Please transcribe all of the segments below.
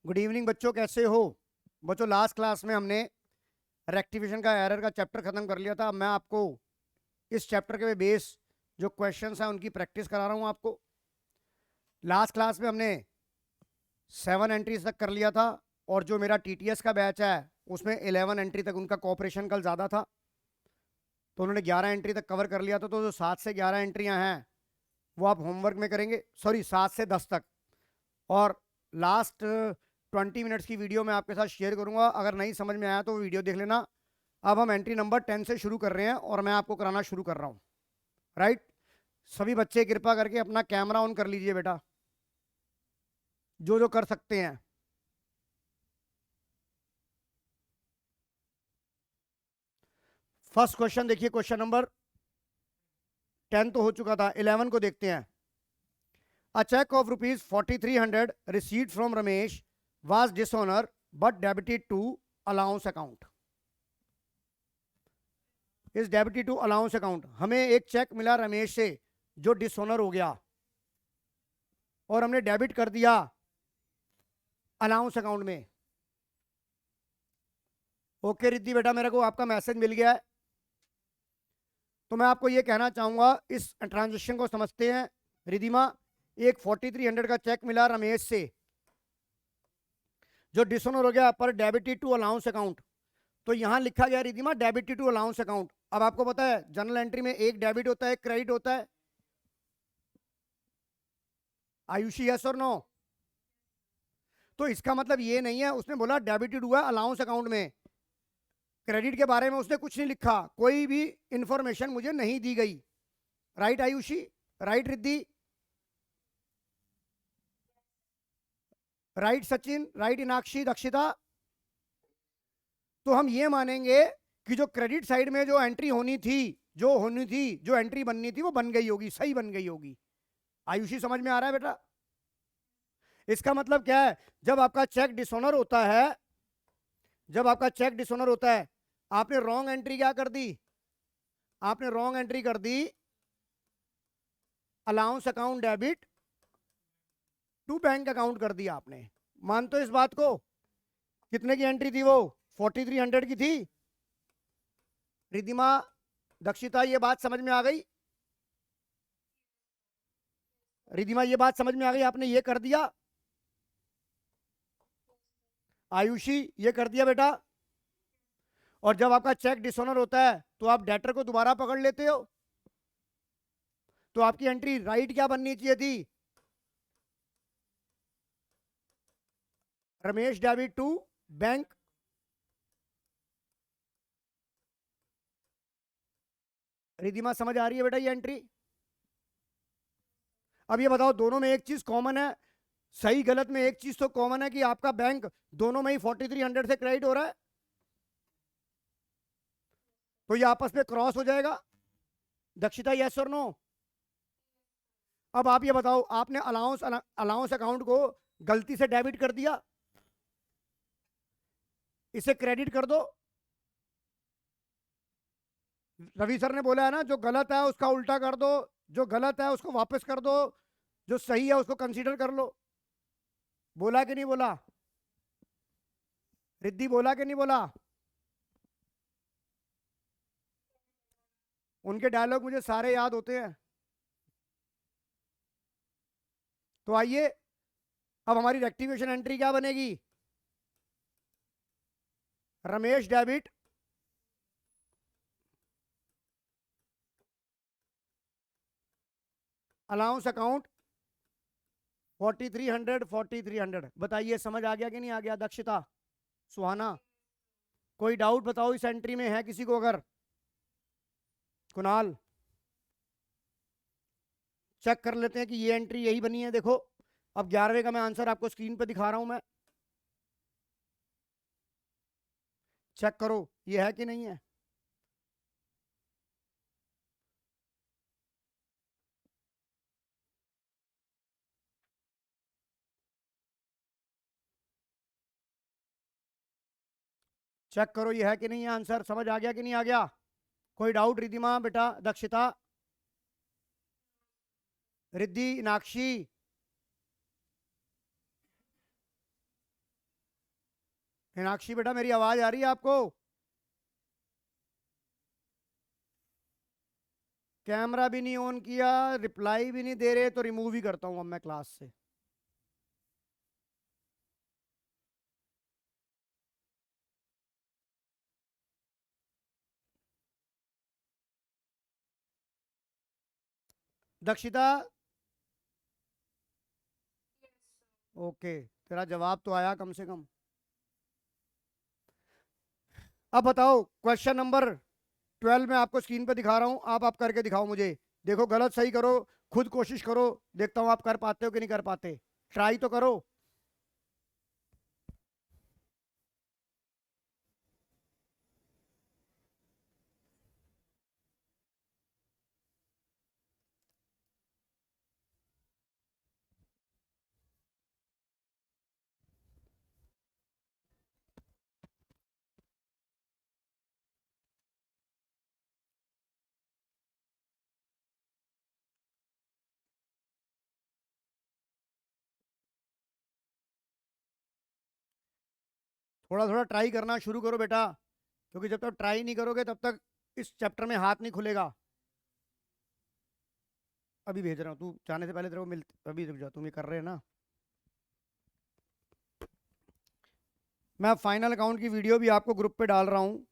Good evening बच्चों, कैसे हो? बच्चों, लास्ट क्लास में हमने रेक्टिफिकेशन का एरर का चैप्टर खत्म कर लिया था। अब मैं आपको इस चैप्टर के बेस जो क्वेश्चंस हैं उनकी प्रैक्टिस करा रहा हूं आपको। लास्ट क्लास में हमने 7 एंट्रीज तक कर लिया था और जो मेरा टीटीएस का बैच है उसमें 11 एंट्री तक उनका कॉपरेशन कल ज़्यादा था, तो उन्होंने 11 एंट्री तक कवर कर लिया था। तो जो 7 से 11 एंट्रियां हैं वो आप होमवर्क में करेंगे, सॉरी 7 से 10 तक। और लास्ट 20 मिनट्स की वीडियो मैं आपके साथ शेयर करूंगा, अगर नहीं समझ में आया तो वो वीडियो देख लेना। अब हम एंट्री नंबर 10 से शुरू कर रहे हैं और मैं आपको कराना शुरू कर रहा हूं। राइट, सभी बच्चे कृपा करके अपना कैमरा ऑन कर लीजिए बेटा, जो जो कर सकते हैं। फर्स्ट क्वेश्चन देखिए, क्वेश्चन नंबर 10 तो हो चुका था, 11 को देखते हैं। A cheque of ₹4300 received from Ramesh was dishonour but debited to allowance account. इस डेबिटेड टू अलाउंस अकाउंट, हमें एक चेक मिला रमेश से जो डिसऑनर हो गया और हमने डेबिट कर दिया अलाउंस अकाउंट में। ओके रिद्धि बेटा, मेरे को आपका मैसेज मिल गया है। तो मैं आपको ये कहना चाहूंगा, इस ट्रांजेक्शन को समझते हैं। रिधिमा, एक 4300 का चेक मिला रमेश से जो डिसऑनर हो गया पर डेबिटेड टू अलाउंस अकाउंट। तो यहां लिखा गया Ridhima debited to allowance account. अब आपको पता है जनरल एंट्री में एक डेबिट होता है, एक क्रेडिट होता है। आयुषी, यस और नो? तो इसका मतलब ये नहीं है उसने बोला डेबिटेड हुआ अलाउंस अकाउंट में, क्रेडिट के बारे में उसने कुछ नहीं लिखा, कोई भी इंफॉर्मेशन मुझे नहीं दी गई। Right Ayushi, right Riddhi, right Sachin, right Inakshi, Dakshita. तो हम ये मानेंगे कि जो क्रेडिट साइड में जो एंट्री होनी थी, जो एंट्री बननी थी वो बन गई होगी, सही बन गई होगी। आयुषी, समझ में आ रहा है बेटा? इसका मतलब क्या है, जब आपका चेक डिसऑनर होता है, जब आपका चेक डिसऑनर होता है, आपने रॉन्ग एंट्री क्या कर दी? आपने रॉन्ग एंट्री कर दी allowance account debit to bank account कर दिया आपने। मानते हो इस बात को? कितने की एंट्री थी वो? 4300 की थी। रिधिमा, दक्षिता, ये बात समझ में आ गई? रिधिमा, ये बात समझ में आ गई? आपने ये कर दिया। आयुषी, ये कर दिया बेटा। और जब आपका चेक डिसऑनर होता है तो आप डेटर को दोबारा पकड़ लेते हो, तो आपकी एंट्री राइट क्या बननी चाहिए थी? Ramesh debit to bank. Ridhima, समझ आ रही है बेटा ये एंट्री? अब ये बताओ, दोनों में एक चीज कॉमन है, सही गलत में एक चीज तो कॉमन है कि आपका बैंक दोनों में ही 4300 से क्रेडिट हो रहा है, तो ये आपस में क्रॉस हो जाएगा। दक्षिता, यस और नो? अब आप ये बताओ, आपने अलाउंस अकाउंट को गलती से डेबिट कर दिया, इसे क्रेडिट कर दो। रवि सर ने बोला है ना, जो गलत है उसका उल्टा कर दो, जो गलत है उसको वापस कर दो, जो सही है उसको कंसीडर कर लो। बोला कि नहीं बोला? रिद्धि, बोला कि नहीं बोला? उनके डायलॉग मुझे सारे याद होते हैं। तो आइए, अब हमारी रेक्टिफिकेशन एंट्री क्या बनेगी? Ramesh debit allowance account 4300। बताइए समझ आ गया कि नहीं आ गया? दक्षिता, सुहाना, कोई डाउट बताओ इस एंट्री में है किसी को? अगर कुणाल, चेक कर लेते हैं कि ये एंट्री यही बनी है। देखो, अब 11वें का मैं आंसर आपको स्क्रीन पे दिखा रहा हूं मैं, चेक करो ये है कि नहीं है। चेक करो ये है कि नहीं है आंसर, समझ आ गया कि नहीं आ गया? कोई डाउट? रिधिमा बेटा, दक्षिता, रिद्धि, मीनाक्षी, मीनाक्षी बेटा मेरी आवाज आ रही है आपको? कैमरा भी नहीं ऑन किया, रिप्लाई भी नहीं दे रहे, तो रिमूव ही करता हूं अब मैं क्लास से। दक्षिता, ओके, तेरा जवाब तो आया कम से कम। अब बताओ, क्वेश्चन नंबर 12 मैं आपको स्क्रीन पे दिखा रहा हूं, आप करके दिखाओ मुझे। देखो, गलत सही करो, खुद कोशिश करो, देखता हूं आप कर पाते हो कि नहीं कर पाते। ट्राई तो करो। थोड़ा थोड़ा ट्राई करना शुरू करो बेटा, क्योंकि जब तक ट्राई नहीं करोगे तब तक इस चैप्टर में हाथ नहीं खुलेगा। अभी भेज रहा हूँ, तू जाने से पहले तेरे को मिल, अभी रुक जा, तुम ये कर रहे हैं ना। मैं फाइनल अकाउंट की वीडियो भी आपको ग्रुप पे डाल रहा हूँ।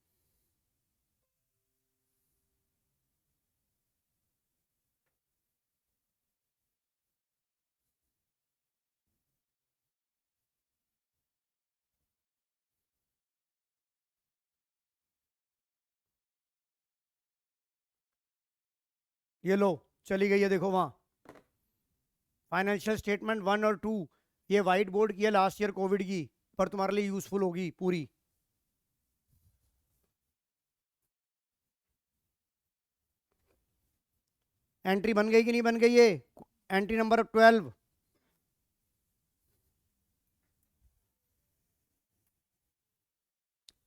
ये लो, चली गई है, देखो वहां फाइनेंशियल स्टेटमेंट 1 और 2। ये वाइट बोर्ड की है लास्ट ईयर कोविड की, पर तुम्हारे लिए यूजफुल होगी पूरी। एंट्री बन गई कि नहीं बन गई ये? Entry number 12।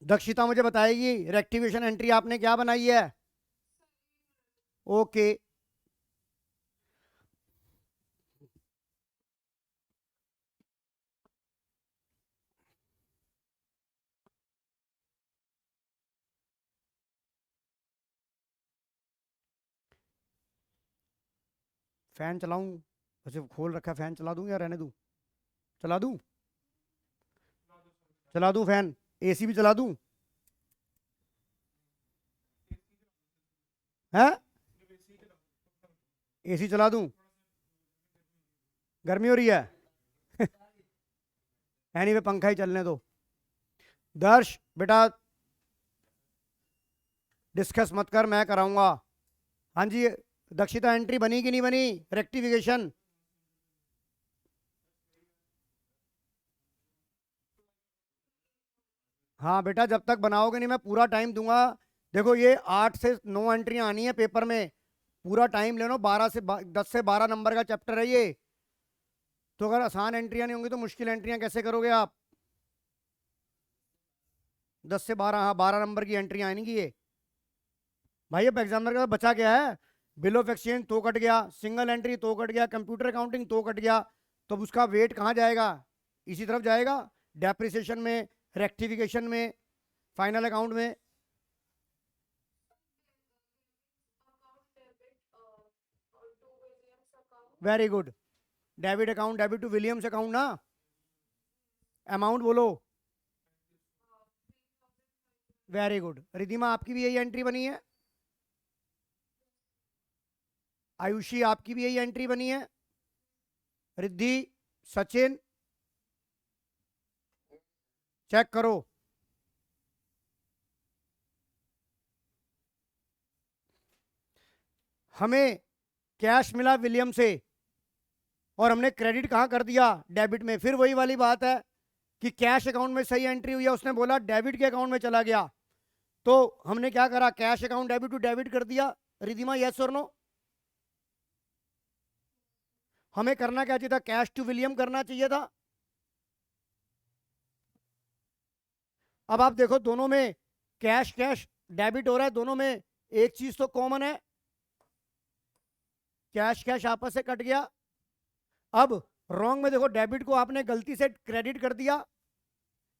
दक्षिता मुझे बताएगी रेक्टिफिकेशन एंट्री आपने क्या बनाई है। ओके, फैन चलाऊं? वैसे खोल रखा है, फैन चला दूं या रहने दूं? चला दूं? चला दूं फैन? एसी भी चला दूं? है? एसी चला दूं? गर्मी हो रही है? एनीवे पंखा ही चलने दो। दर्श बेटा, डिस्कस मत कर, मैं कराऊंगा। हाँ जी, दक्षिता एंट्री बनी कि नहीं बनी रेक्टिफिकेशन? हाँ बेटा, जब तक बनाओगे नहीं मैं पूरा टाइम दूंगा। देखो, ये 8 से 9 एंट्रियां आनी है पेपर में, पूरा टाइम ले लो। 10 से 12 नंबर का चैप्टर है ये, तो अगर आसान एंट्रियां नहीं होंगी तो मुश्किल एंट्रियां कैसे करोगे आप? 10 से 12, हाँ 12 नंबर की एंट्रियां आएंगी ये। भाई अब एग्जामिनर का बचा क्या है? बिल ऑफ एक्सचेंज तो कट गया, सिंगल एंट्री तो कट गया, कंप्यूटर अकाउंटिंग तो कट गया, तो अब उसका वेट कहाँ जाएगा? इसी तरफ जाएगा, डेप्रिसिएशन में, रेक्टिफिकेशन में, फाइनल अकाउंट में। Very good, debit account, debit to Williams account ना। अमाउंट बोलो। वेरी गुड, रिधिमा आपकी भी यही एंट्री बनी है? आयुषी आपकी भी यही एंट्री बनी है? रिद्धि, सचिन, चेक करो। हमें कैश मिला विलियम से और हमने क्रेडिट कहाँ कर दिया? डेबिट में। फिर वही वाली बात है कि कैश अकाउंट में सही एंट्री हुई है, उसने बोला डेबिट के अकाउंट में चला गया, तो हमने क्या करा? Cash account debit to debit कर दिया। रिधिमा यस और नो? हमें करना क्या चाहिए था? कैश टू विलियम करना चाहिए था। अब आप देखो, दोनों में कैश कैश डेबिट हो रहा है, दोनों में एक चीज तो कॉमन है, कैश कैश आपस से कट गया। अब रॉन्ग में देखो, डेबिट को आपने गलती से क्रेडिट कर दिया,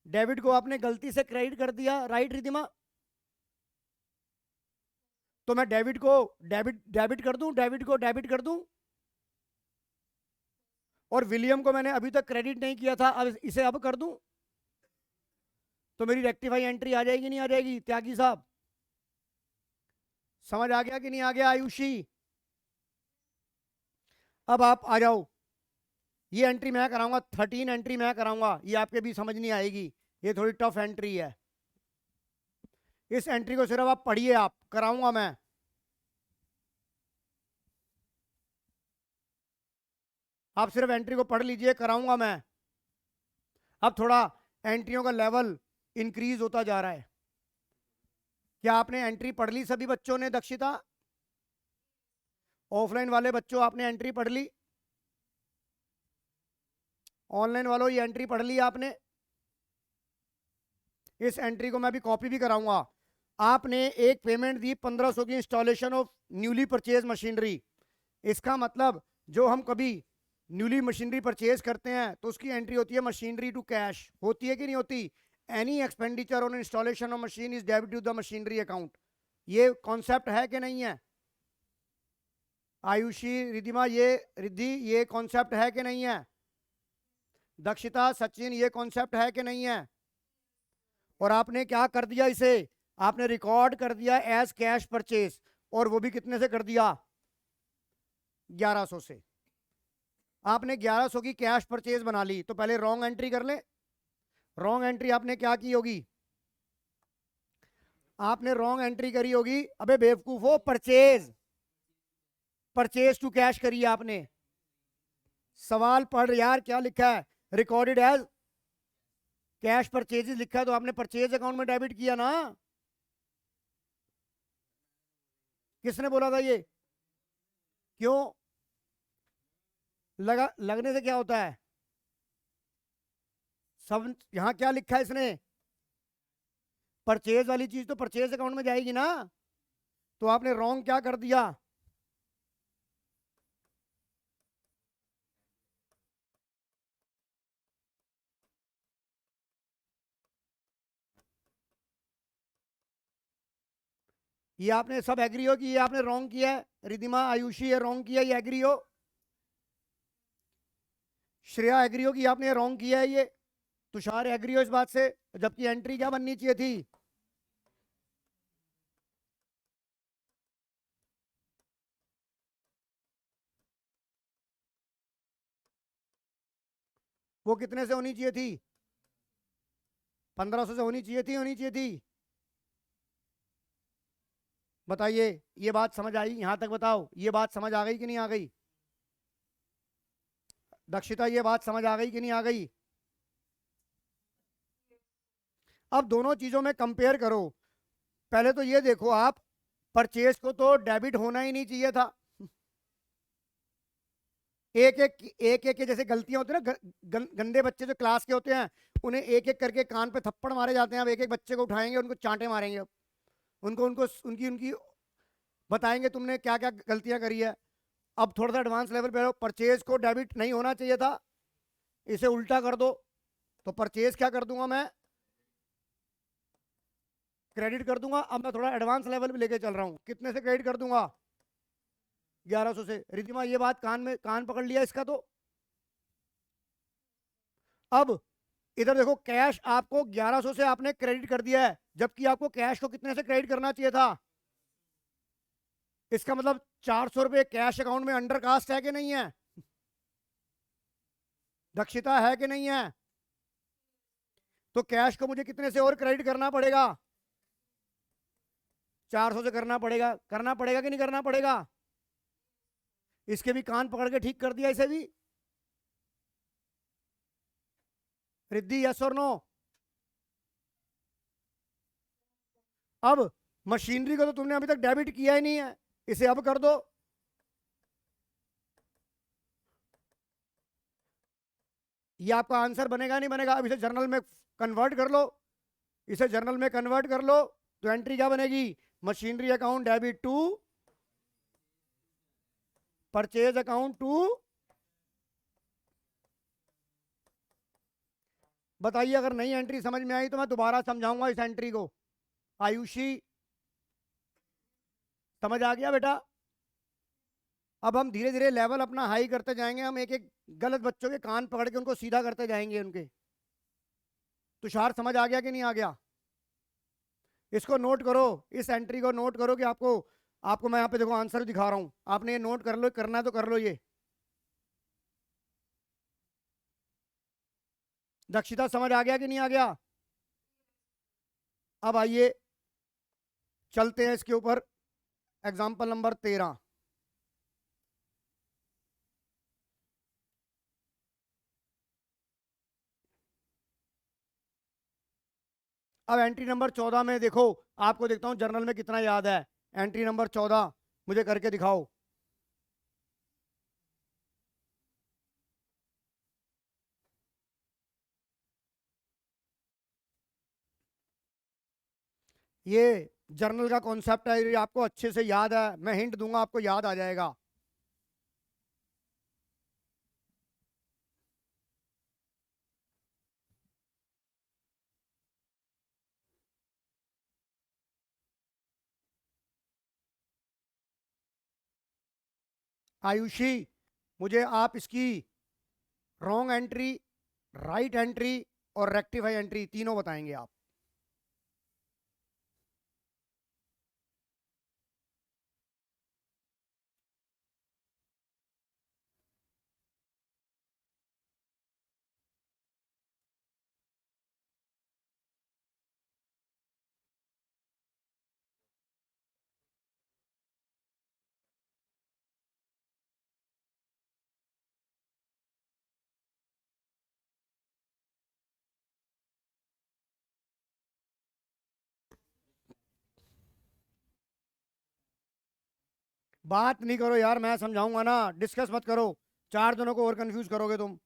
डेबिट को आपने गलती से क्रेडिट कर दिया, राइट रिधिमा? तो मैं डेबिट को डेबिट डेबिट कर दूं, डेबिट को डेबिट कर दूं, और विलियम को मैंने अभी तक क्रेडिट नहीं किया था, अब इसे अब कर दूं, तो मेरी रेक्टिफाई एंट्री आ जाएगी नहीं आ जाएगी? त्यागी साहब समझ आ गया कि नहीं आ गया? आयुषी अब आप आ जाओ, ये एंट्री मैं कराऊंगा, 13 एंट्री मैं कराऊंगा, ये आपके भी समझ नहीं आएगी, ये थोड़ी टफ एंट्री है। इस एंट्री को सिर्फ आप पढ़िए, आप कराऊंगा मैं। आप सिर्फ एंट्री को पढ़ लीजिए, कराऊंगा मैं। अब थोड़ा एंट्रियों का लेवल इंक्रीज होता जा रहा है। क्या आपने एंट्री पढ़ ली सभी बच्चों ने? दक्षिता, ऑफलाइन वाले बच्चों आपने एंट्री पढ़ ली? ऑनलाइन वालों ये एंट्री पढ़ ली आपने? इस एंट्री को मैं भी कॉपी भी कराऊंगा। आपने एक पेमेंट दी 1500 की installation of newly purchase machinery. इसका मतलब जो हम कभी न्यूली मशीनरी परचेज करते हैं तो उसकी एंट्री होती है मशीनरी टू कैश, होती है कि नहीं होती? Any expenditure on installation of machine is debit to the machinery account. ये कॉन्सेप्ट है कि नहीं है? आयुषी, रिधिमा, ये रिद्धि, ये कॉन्सेप्ट है कि नहीं है? दक्षिता, सचिन, ये कॉन्सेप्ट है कि नहीं है? और आपने क्या कर दिया, इसे आपने रिकॉर्ड कर दिया एज कैश परचेज, और वो भी कितने से कर दिया? 1100 से। आपने 1100 की कैश परचेज बना ली, तो पहले रॉन्ग एंट्री कर ले। रॉन्ग एंट्री आपने क्या की होगी? आपने रॉन्ग एंट्री करी होगी, अबे बेवकूफो, परचेज, परचेज टू कैश करी आपने। सवाल पढ़ यार, क्या लिखा है? रिकॉर्डेड एज कैश परचेजेस लिखा है, तो आपने परचेज अकाउंट में डेबिट किया ना? किसने बोला था ये? क्यों? लगने से क्या होता है? सब यहां क्या लिखा है इसने? परचेज वाली चीज तो परचेज अकाउंट में जाएगी ना? तो आपने रॉन्ग क्या कर दिया? ये आपने सब एग्री हो कि ये आपने रॉन्ग किया है? रिधिमा, आयुषी, ये रॉन्ग किया, ये एग्री हो? श्रेया एग्री हो कि आपने रॉन्ग किया है ये? तुषार एग्री हो इस बात से? जबकि एंट्री क्या बननी चाहिए थी? वो कितने से होनी चाहिए थी? 1500 से होनी चाहिए थी, होनी चाहिए थी? बताइए, ये बात समझ आई यहां तक? बताओ, ये बात समझ आ गई कि नहीं आ गई? दक्षिता, ये बात समझ आ गई कि नहीं आ गई? अब दोनों चीजों में कंपेयर करो। पहले तो ये देखो आप, परचेज को तो डेबिट होना ही नहीं चाहिए था। एक एक के जैसे गलतियां होती है ना, गंदे बच्चे जो क्लास के होते हैं, उन्हें एक एक करके कान पे थप्पड़ मारे जाते हैं। अब एक एक बच्चे को उठाएंगे, उनको चांटे मारेंगे, उनको उनको उनकी उनकी बताएंगे तुमने क्या क्या गलतियां करी है। अब थोड़ा सा एडवांस लेवल पे, परचेज को डेबिट नहीं होना चाहिए था, इसे उल्टा कर दो, तो परचेज क्या कर दूंगा मैं? क्रेडिट कर दूंगा। अब मैं थोड़ा एडवांस लेवल पे लेके चल रहा हूं, कितने से क्रेडिट कर दूंगा? 1100 से। रिधिमा, ये बात कान में कान पकड़ लिया इसका? तो अब इधर देखो, कैश आपको 1100 से आपने क्रेडिट कर दिया है, जबकि आपको कैश को कितने से क्रेडिट करना चाहिए था? इसका मतलब 400 रुपए कैश अकाउंट में अंडर कास्ट है कि नहीं है? दक्षिता, है कि नहीं है? तो कैश को मुझे कितने से और क्रेडिट करना पड़ेगा? 400 से करना पड़ेगा। करना पड़ेगा कि नहीं करना पड़ेगा? इसके भी कान पकड़ के ठीक कर दिया, इसे भी। रिद्धि, यस और नो? अब मशीनरी को तो तुमने अभी तक डेबिट किया ही नहीं है, इसे अब कर दो। ये आपका आंसर बनेगा नहीं बनेगा? अब इसे जर्नल में कन्वर्ट कर लो, इसे जर्नल में कन्वर्ट कर लो, तो एंट्री क्या बनेगी? Machinery account debit to purchase account to. बताइए, अगर नई एंट्री समझ में आई तो मैं दोबारा समझाऊंगा इस एंट्री को। आयुषी, समझ आ गया बेटा? अब हम धीरे धीरे लेवल अपना हाई करते जाएंगे। हम एक एक गलत बच्चों के कान पकड़ के उनको सीधा करते जाएंगे उनके। तुषार, समझ आ गया कि नहीं आ गया? इसको नोट करो, इस एंट्री को नोट करो कि आपको आपको मैं यहाँ पे देखो आंसर दिखा रहा हूं, आपने ये नोट कर लो, करना है तो कर लो ये। दक्षिता, समझ आ गया कि नहीं आ गया? अब आइए चलते हैं इसके ऊपर। Example number 13। अब एंट्री नंबर 14 में देखो, आपको देखता हूं जर्नल में कितना याद है। एंट्री नंबर 14 मुझे करके दिखाओ। ये जर्नल का कॉन्सेप्ट है, ये आपको अच्छे से याद है, मैं हिंट दूंगा आपको याद आ जाएगा। आयुषी, मुझे आप इसकी रॉन्ग एंट्री, राइट एंट्री और रेक्टिफाई एंट्री तीनों बताएंगे आप। बात नहीं करो यार, मैं समझाऊंगा ना, डिस्कस मत करो। चार जनों को और कंफ्यूज करोगे तुम।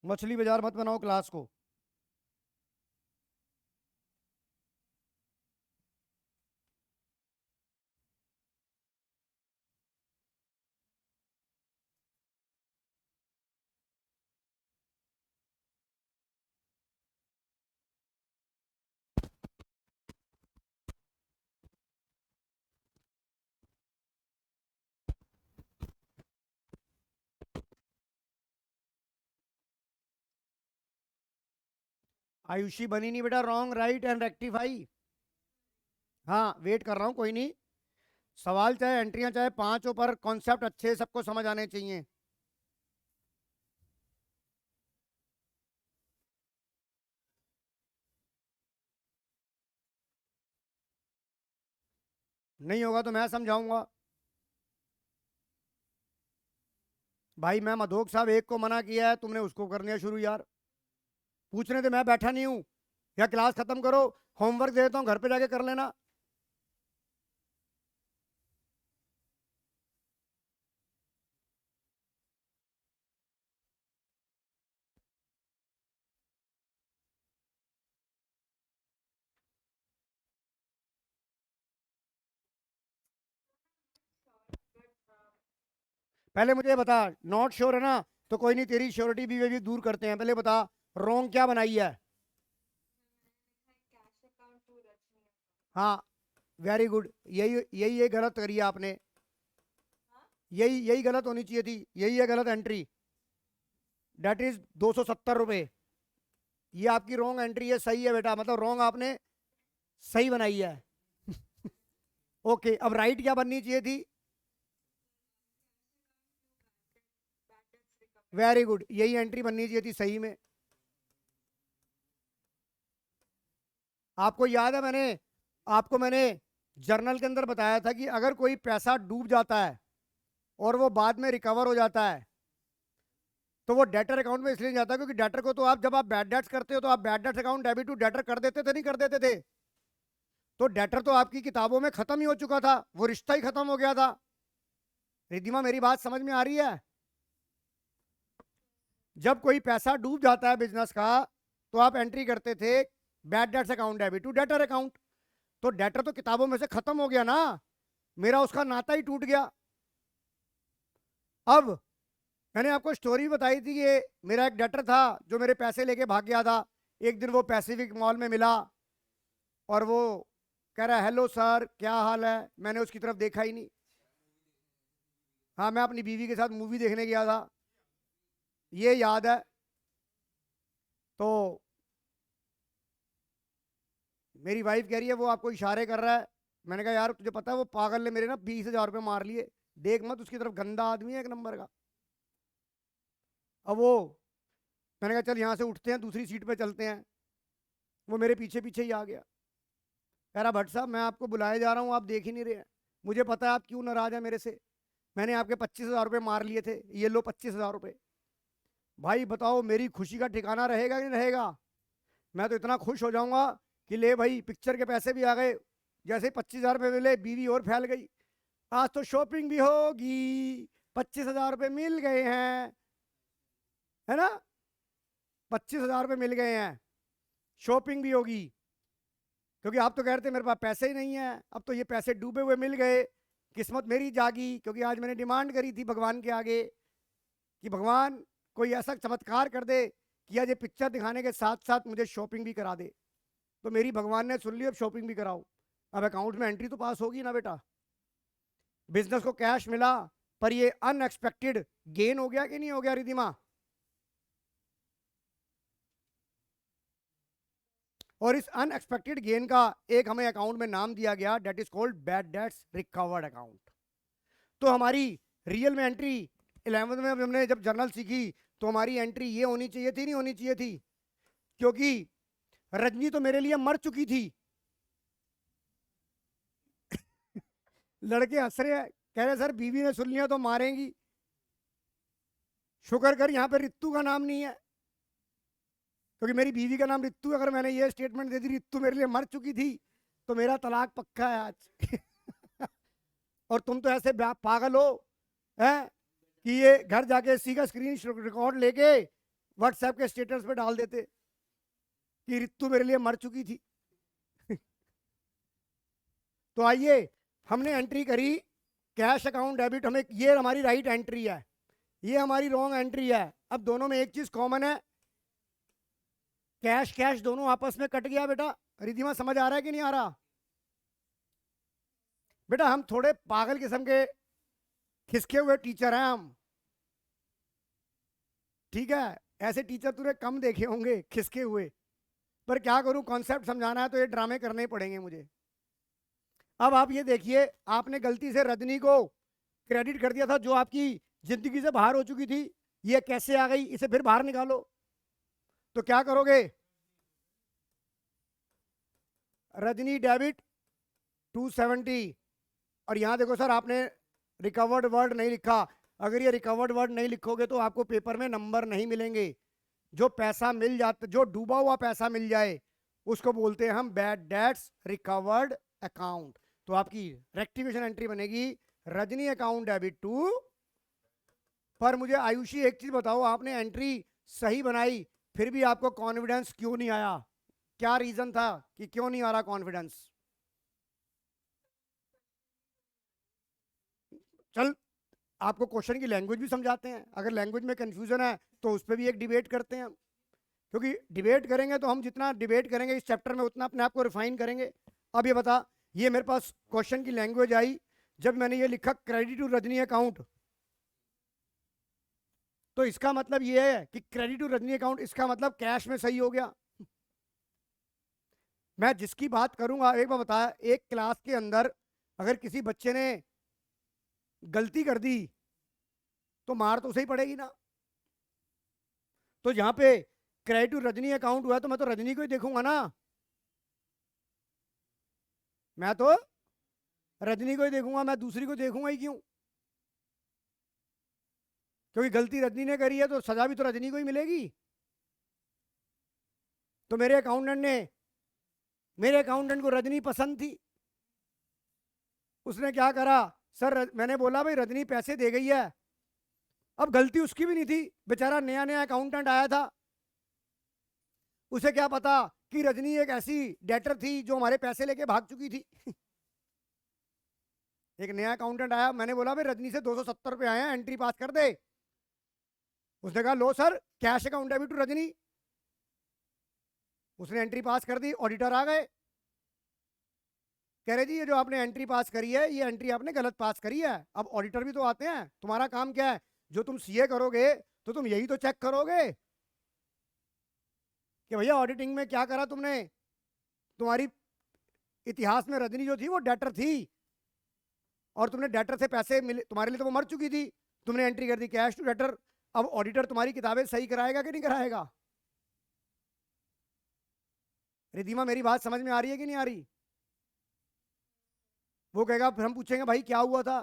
मछली बाजार मत बनाओ क्लास को। आयुषी, बनी नहीं बेटा रॉन्ग, राइट एंड रेक्टिफाई। हाँ, वेट कर रहा हूँ, कोई नहीं। सवाल चाहे एंट्रियां चाहे 5 हो, पर कॉन्सेप्ट अच्छे सबको समझ आने चाहिए। नहीं होगा तो मैं समझाऊंगा। भाई मैं मधोक साहब एक को मना किया है, तुमने उसको कर दिया शुरू यार। पूछने तो मैं बैठा नहीं हूं। या क्लास खत्म करो, होमवर्क दे देता हूं, घर पे जाके कर लेना। पहले मुझे बता, नॉट श्योर है ना, तो कोई नहीं, तेरी श्योरिटी भी दूर करते हैं। पहले बता, रॉन्ग क्या बनाई है? हाँ, वेरी गुड, यही यही ये गलत करी है आपने। यही यही गलत होनी चाहिए थी, यही है गलत एंट्री। डेट इज 270 रुपये। ये आपकी रॉन्ग एंट्री है, सही है बेटा, मतलब रॉन्ग आपने सही बनाई है। ओके, अब राइट क्या बननी चाहिए थी? वेरी गुड, यही एंट्री बननी चाहिए थी सही में। आपको याद है, मैंने जर्नल के अंदर बताया था कि अगर कोई पैसा डूब जाता है और वो बाद में रिकवर हो जाता है, तो वो डेटर अकाउंट में इसलिए जाता है क्योंकि डेटर को तो आप, जब आप बैड डेट्स करते हो तो आप bad debts account debit to debtor कर देते थे, नहीं कर देते थे? तो डेटर तो आपकी किताबों में खत्म ही हो चुका था, वो रिश्ता ही खत्म हो गया था। रिद्धिमा, मेरी बात समझ में आ रही है? जब कोई पैसा डूब जाता है बिजनेस का, तो आप एंट्री करते थे bad debts account debit to debtor account. तो डेटर तो किताबों में से खत्म हो गया ना। मेरा उसका नाता ही टूट गया। अब मैंने आपको स्टोरी बताई थी कि मेरा एक डेटर था जो मेरे पैसे लेके भाग गया था। एक दिन वो पैसिफिक मॉल में मिला और वो कह रहा है हेलो सर क्या हाल है। मैंने उसकी तरफ देखा ही नहीं। हाँ, मैं अपनी बीवी के साथ मूवी देखने गया था, ये याद है। तो मेरी वाइफ कह रही है वो आपको इशारे कर रहा है। मैंने कहा यार तुझे पता है वो पागल ने मेरे ना 20,000 रुपये मार लिए, देख मत उसकी तरफ, गंदा आदमी है एक नंबर का। अब वो, मैंने कहा चल यहाँ से उठते हैं दूसरी सीट पे चलते हैं। वो मेरे पीछे पीछे ही आ गया। कह रहा भट्ट साहब मैं आपको बुलाए जा रहा हूँ, आप देख ही नहीं रहे हैं। मुझे पता है आप क्यों नाराज है मेरे से। मैंने आपके 25,000 रुपये मार लिए थे, ये लो 25,000 रुपये। भाई बताओ मेरी खुशी का ठिकाना रहेगा कि नहीं रहेगा। मैं तो इतना खुश हो जाऊंगा कि ले भाई पिक्चर के पैसे भी आ गए, जैसे 25,000 रुपये मिले बीवी और फैल गई, आज तो शॉपिंग भी होगी, 25,000 रुपये मिल गए हैं, है ना। 25,000 रुपये मिल गए हैं, शॉपिंग भी होगी। क्योंकि आप तो कह रहे थे मेरे पास पैसे ही नहीं है, अब तो ये पैसे डूबे हुए मिल गए, किस्मत मेरी जागी। क्योंकि आज मैंने डिमांड करी थी भगवान के आगे कि भगवान कोई ऐसा चमत्कार कर दे कि आज ये पिक्चर दिखाने के साथ साथ मुझे शॉपिंग भी करा दे। तो मेरी भगवान ने सुन ली, अब शॉपिंग भी कराओ। अब अकाउंट में एंट्री तो पास होगी ना बेटा। बिजनेस को कैश मिला, पर ये अनएक्सपेक्टेड गेन हो गया कि नहीं हो गया रिधिमा। और इस अनएक्सपेक्टेड गेन का एक हमें अकाउंट में नाम दिया गया, debt is called bad debts recovered account. तो हमारी रियल में एंट्री 11th में हमने जब जर्नल सीखी तो हमारी एंट्री ये होनी चाहिए थी, नहीं होनी चाहिए थी। क्योंकि रजनी तो मेरे लिए मर चुकी थी। लड़के हंस रहे हैं, कह रहे सर बीवी ने सुन लिया तो मारेंगी। शुक्र कर यहाँ पे रित्तू का नाम नहीं है, क्योंकि मेरी बीवी का नाम रित्तू। अगर मैंने ये स्टेटमेंट दे दी रित्तू मेरे लिए मर चुकी थी तो मेरा तलाक पक्का है आज। और तुम तो ऐसे पागल हो हैं कि ये घर जाके इसी का स्क्रीन रिकॉर्ड लेके व्हाट्सएप के स्टेटस पे डाल देते कि रित्तू मेरे लिए मर चुकी थी। तो आइए, हमने एंट्री करी कैश अकाउंट डेबिट, हमें ये हमारी राइट एंट्री है, ये हमारी रॉन्ग एंट्री है। अब दोनों में एक चीज कॉमन है, कैश कैश दोनों आपस में कट गया। बेटा रिधिमा समझ आ रहा है कि नहीं आ रहा। बेटा हम थोड़े पागल किस्म के खिसके हुए टीचर हैं हम, ठीक है। ऐसे टीचर तूने कम देखे होंगे खिसके हुए, पर क्या करूं, कॉन्सेप्ट समझाना है तो ये ड्रामे करने पड़ेंगे मुझे। अब आप ये देखिए, आपने गलती से रजनी को क्रेडिट कर दिया था जो आपकी जिंदगी से बाहर हो चुकी थी। ये कैसे आ गई, इसे फिर बाहर निकालो। तो क्या करोगे, रजनी डेबिट 270, और यहां देखो सर आपने रिकवर्ड वर्ड नहीं लिखा। अगर ये रिकवर्ड वर्ड नहीं लिखोगे तो आपको पेपर में नंबर नहीं मिलेंगे। जो पैसा मिल जाता, जो डूबा हुआ पैसा मिल जाए उसको बोलते हैं हम बैड डेट्स रिकवर्ड अकाउंट। तो आपकी रेक्टिफिकेशन एंट्री बनेगी रजनी अकाउंट डेबिट टू। पर मुझे आयुषी एक चीज बताओ, आपने एंट्री सही बनाई फिर भी आपको कॉन्फिडेंस क्यों नहीं आया, क्या रीजन था कि क्यों नहीं आ रहा कॉन्फिडेंस। चल आपको क्वेश्चन की लैंग्वेज भी समझाते हैं, अगर लैंग्वेज में कंफ्यूजन है तो उस पर भी एक डिबेट करते हैं हम। क्योंकि डिबेट करेंगे तो हम जितना डिबेट करेंगे इस चैप्टर में उतना अपने आप को रिफाइन करेंगे। अब ये बता, ये मेरे पास क्वेश्चन की लैंग्वेज आई जब मैंने ये लिखा क्रेडिट टू रजनी अकाउंट, तो इसका मतलब ये है कि क्रेडिट टू रजनी अकाउंट, इसका मतलब कैश में सही हो गया। मैं जिसकी बात करूंगा, एक बार बताया, एक क्लास के अंदर अगर किसी बच्चे ने गलती कर दी तो मार तो उसे ही पड़ेगी ना। तो जहां पे क्रेडिट टू रजनी अकाउंट हुआ तो मैं तो रजनी को ही देखूंगा ना, मैं तो रजनी को ही देखूंगा, मैं दूसरी को देखूंगा ही क्यों। क्योंकि गलती रजनी ने करी है तो सजा भी तो रजनी को ही मिलेगी। तो मेरे अकाउंटेंट को रजनी पसंद थी, उसने क्या करा, सर मैंने बोला भाई रजनी पैसे दे गई है। अब गलती उसकी भी नहीं थी, बेचारा नया नया अकाउंटेंट आया था, उसे क्या पता कि रजनी एक ऐसी डेटर थी जो हमारे पैसे लेके भाग चुकी थी। एक नया अकाउंटेंट आया, मैंने बोला भाई रजनी से 270 रुपये आए हैं, एंट्री पास कर दे। उसने कहा लो sir, cash account debit to Rajni. उसने एंट्री पास कर दी, ऑडिटर आ गए, कह रहे जी ये जो आपने एंट्री पास करी है, ये एंट्री आपने गलत पास करी है। अब ऑडिटर भी तो आते हैं, तुम्हारा काम क्या है, जो तुम सीए करोगे तो तुम यही तो चेक करोगे कि भैया ऑडिटिंग में क्या करा तुमने। तुम्हारी इतिहास में रजनी जो थी वो डेटर थी, और तुमने डेटर से पैसे मिले, तुम्हारे लिए तो वो मर चुकी थी, तुमने एंट्री कर दी कैश टू डेटर। अब ऑडिटर तुम्हारी किताबें सही कराएगा कि नहीं कराएगा? रिधिमा मेरी बात समझ में आ रही है कि नहीं आ रही? वो कहेगा, फिर हम पूछेंगे भाई क्या हुआ था,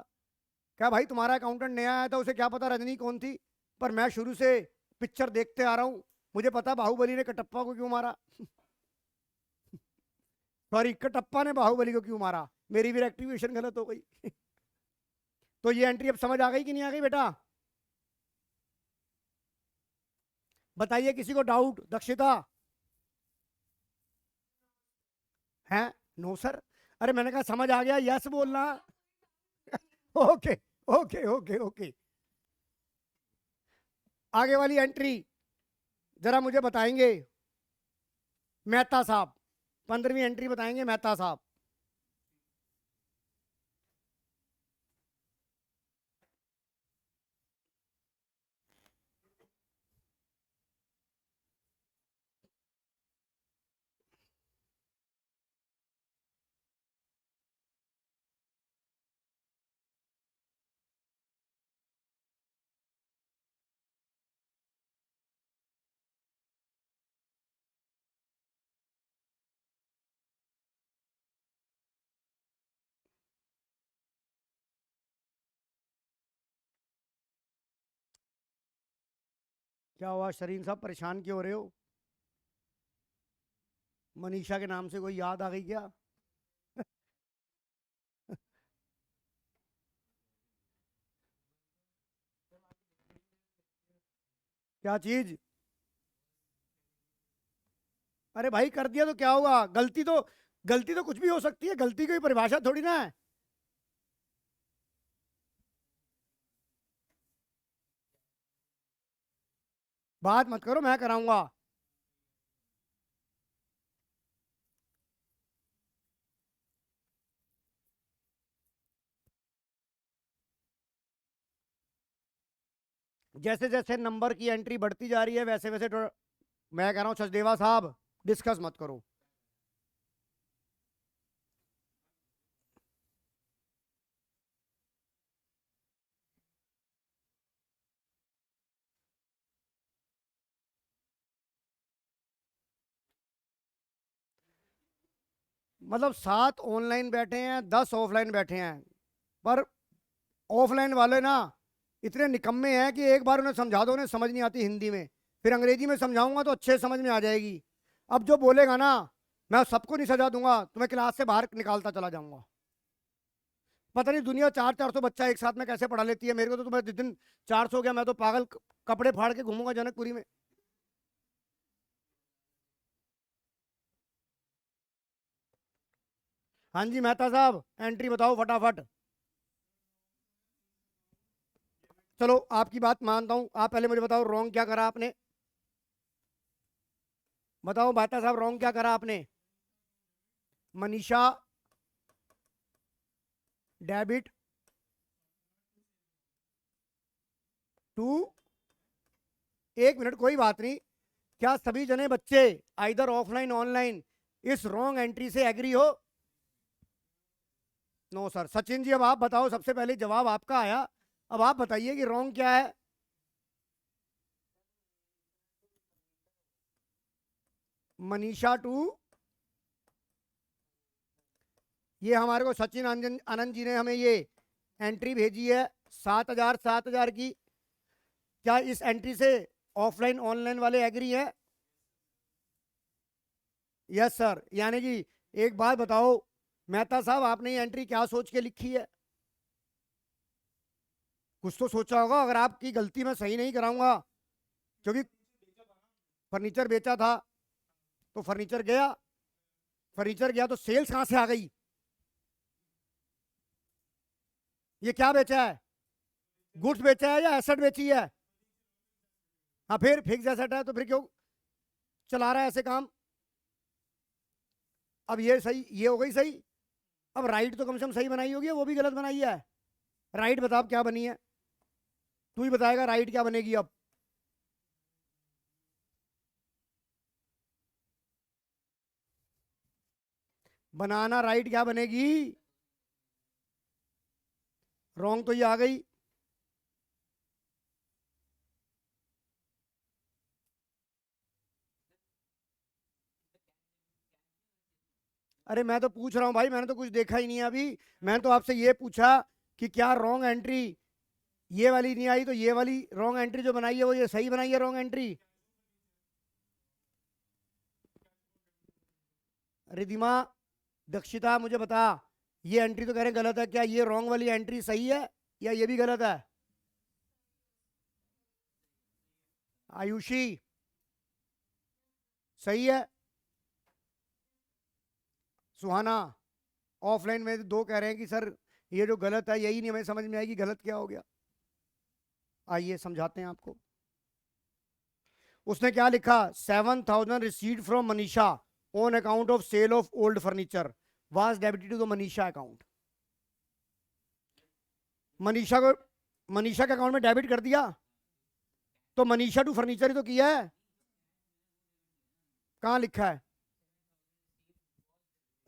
क्या भाई तुम्हारा अकाउंटेंट नया आया था, उसे क्या पता रजनी कौन थी, पर मैं शुरू से पिक्चर देखते आ रहा हूं, मुझे पता बाहुबली ने कटप्पा को क्यों मारा। सॉरी, कटप्पा ने बाहुबली को क्यों मारा, मेरी भी एक्टिवेशन गलत हो गई। तो ये एंट्री अब समझ आ गई कि नहीं आ गई बेटा? बताइए किसी को डाउट? दक्षिता है? No sir. अरे मैंने कहा समझ आ गया, यस बोलना। Okay okay okay okay. आगे वाली एंट्री जरा मुझे बताएंगे मेहता साहब, 15वीं एंट्री बताएंगे मेहता साहब। क्या हुआ शरीन साहब, परेशान क्यों हो रहे हो? मनीषा के नाम से कोई याद आ गई क्या? क्या चीज? अरे भाई कर दिया तो क्या हुआ, गलती तो कुछ भी हो सकती है, गलती की परिभाषा थोड़ी ना है। बात मत करो, मैं कराऊंगा। जैसे जैसे नंबर की एंट्री बढ़ती जा रही है वैसे वैसे मैं कह रहा हूं सचदेवा साहब डिस्कस मत करो। मतलब 7 ऑनलाइन बैठे हैं, 10 ऑफलाइन बैठे हैं, पर ऑफलाइन वाले ना इतने निकम्मे हैं कि एक बार उन्हें समझा दो, उन्हें समझ नहीं आती हिंदी में, फिर अंग्रेजी में समझाऊंगा तो अच्छे समझ में आ जाएगी। अब जो बोलेगा ना, मैं सबको नहीं सजा दूंगा, तुम्हें क्लास से बाहर निकालता चला जाऊंगा। पता नहीं दुनिया 400-400 बच्चा एक साथ में कैसे पढ़ा लेती है, मेरे को तो तुम्हें जिस दिन 400 गया मैं तो पागल कपड़े फाड़ के घूमूंगा जनकपुरी में। हाँ जी मेहता साहब, एंट्री बताओ फटाफट। चलो आपकी बात मानता हूं, आप पहले मुझे बताओ रॉन्ग क्या करा आपने? बताओ मेहता साहब रॉन्ग क्या करा आपने? मनीषा डेबिट टू, एक मिनट कोई बात नहीं, क्या सभी जने बच्चे आइदर ऑफलाइन ऑनलाइन इस रॉन्ग एंट्री से एग्री हो? No sir. सचिन जी अब आप बताओ, सबसे पहले जवाब आपका आया, अब आप बताइए कि रॉन्ग क्या है। मनीषा टू, ये हमारे को सचिन आनंद जी ने हमें ये एंट्री भेजी है 7,000 की। क्या इस एंट्री से ऑफलाइन ऑनलाइन वाले एग्री है? Yes sir. यानी कि एक बात बताओ मेहता साहब, आपने ये एंट्री क्या सोच के लिखी है? कुछ तो सोचा होगा, अगर आपकी गलती मैं सही नहीं कराऊंगा, क्योंकि फर्नीचर बेचा था तो फर्नीचर गया, फर्नीचर गया तो सेल्स कहां से आ गई? ये क्या बेचा है? गुड्स बेचा है या एसेट बेची है? हाँ, फिर फिक्स एसेट है तो फिर क्यों चला रहा है ऐसे काम? अब ये सही, ये हो गई सही। अब राइट तो कम से कम सही बनाई होगी, वो भी गलत बनाई है। राइट बता अब क्या बनी है, तू ही बताएगा राइट क्या बनेगी अब। बनाना राइट क्या बनेगी? रॉन्ग तो ये आ गई। अरे मैं तो पूछ रहा हूं भाई, मैंने तो कुछ देखा ही नहीं है अभी। मैंने तो आपसे ये पूछा कि क्या रॉन्ग एंट्री ये वाली नहीं आई, तो ये वाली रॉन्ग एंट्री जो बनाई है वो ये सही बनाई है रॉन्ग एंट्री। रिधिमा, दक्षिता, मुझे बता, ये एंट्री तो कह रहे गलत है, क्या ये रॉन्ग वाली एंट्री सही है या ये भी गलत है? आयुषी, सही है। सुहाना, ऑफलाइन में दो कह रहे हैं कि सर ये जो गलत है यही नहीं हमें समझ में आएगी गलत क्या हो गया। आइए समझाते हैं आपको। उसने क्या लिखा, 7,000 received from Manisha on account of sale of old furniture was debited to the Manisha account. Manisha को, मनीषा के अकाउंट में डेबिट कर दिया, तो मनीषा टू फर्नीचर ही तो किया है। कहां लिखा है?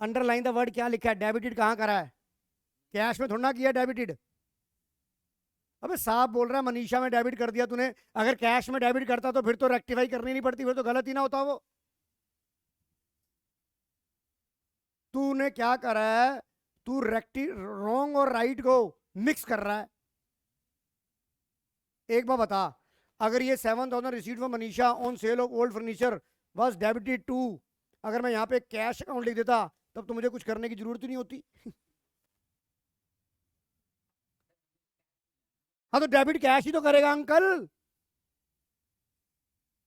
अंडरलाइन द वर्ड, क्या लिखा है? डेबिटेड कहां करा है? कैश में थोड़ा ना किया डेबिटेड। अबे साहब बोल रहा है मनीषा में डेबिट कर दिया तूने। अगर कैश में डेबिट करता तो फिर तो रेक्टिफाई करनी नहीं पड़ती, फिर तो गलत ही ना होता वो। तूने क्या करा है, तू रेक्टि रॉन्ग और राइट को मिक्स कर रहा है। एक बार बता, अगर ये 7,000 receive from Manisha on sale of old furniture was debited to, अगर मैं यहाँ पे कैश अकाउंट लिख देता तब तो मुझे कुछ करने की जरूरत ही नहीं होती। हाँ तो डेबिट कैश ही तो करेगा अंकल।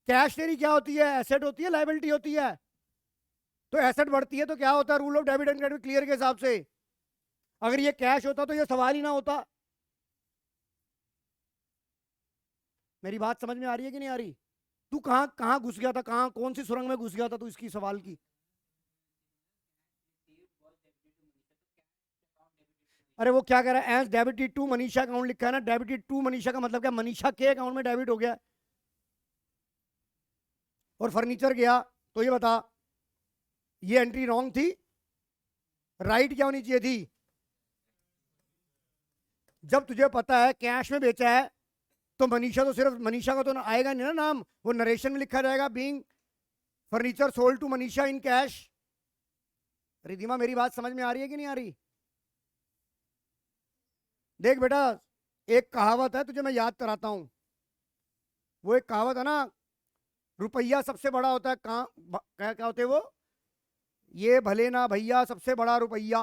कैश तेरी क्या होती है? एसेट होती है, लाइबिलिटी होती है। तो एसेट बढ़ती है तो क्या होता है rule of debit and credit clear के हिसाब से? अगर ये कैश होता तो ये सवाल ही ना होता। मेरी बात समझ में आ रही है कि नहीं आ रही? तू कहां कहां घुस गया था, कहां कौन सी सुरंग में घुस गया था तू इसकी सवाल की? अरे वो क्या कह रहा है, as debited to Manisha account लिखा है ना, डेबिटेड टू मनीषा का मतलब क्या, मनीषा के अकाउंट में डेबिट हो गया और फर्नीचर गया। तो ये बता, ये एंट्री रॉन्ग थी? राइट क्या होनी चाहिए थी? जब तुझे पता है कैश में बेचा है तो मनीषा तो सिर्फ मनीषा का तो आएगा नहीं ना नाम, वो नरेशन में लिखा जाएगा being furniture sold to Manisha in cash. Ridhima मेरी बात समझ में आ रही है कि नहीं आ रही? देख बेटा, एक कहावत है तुझे मैं याद कराता हूं। वो एक कहावत है ना, रुपया सबसे बड़ा होता है, कहाँ क्या क्या होते हैं वो, ये भले ना भैया सबसे बड़ा रुपया।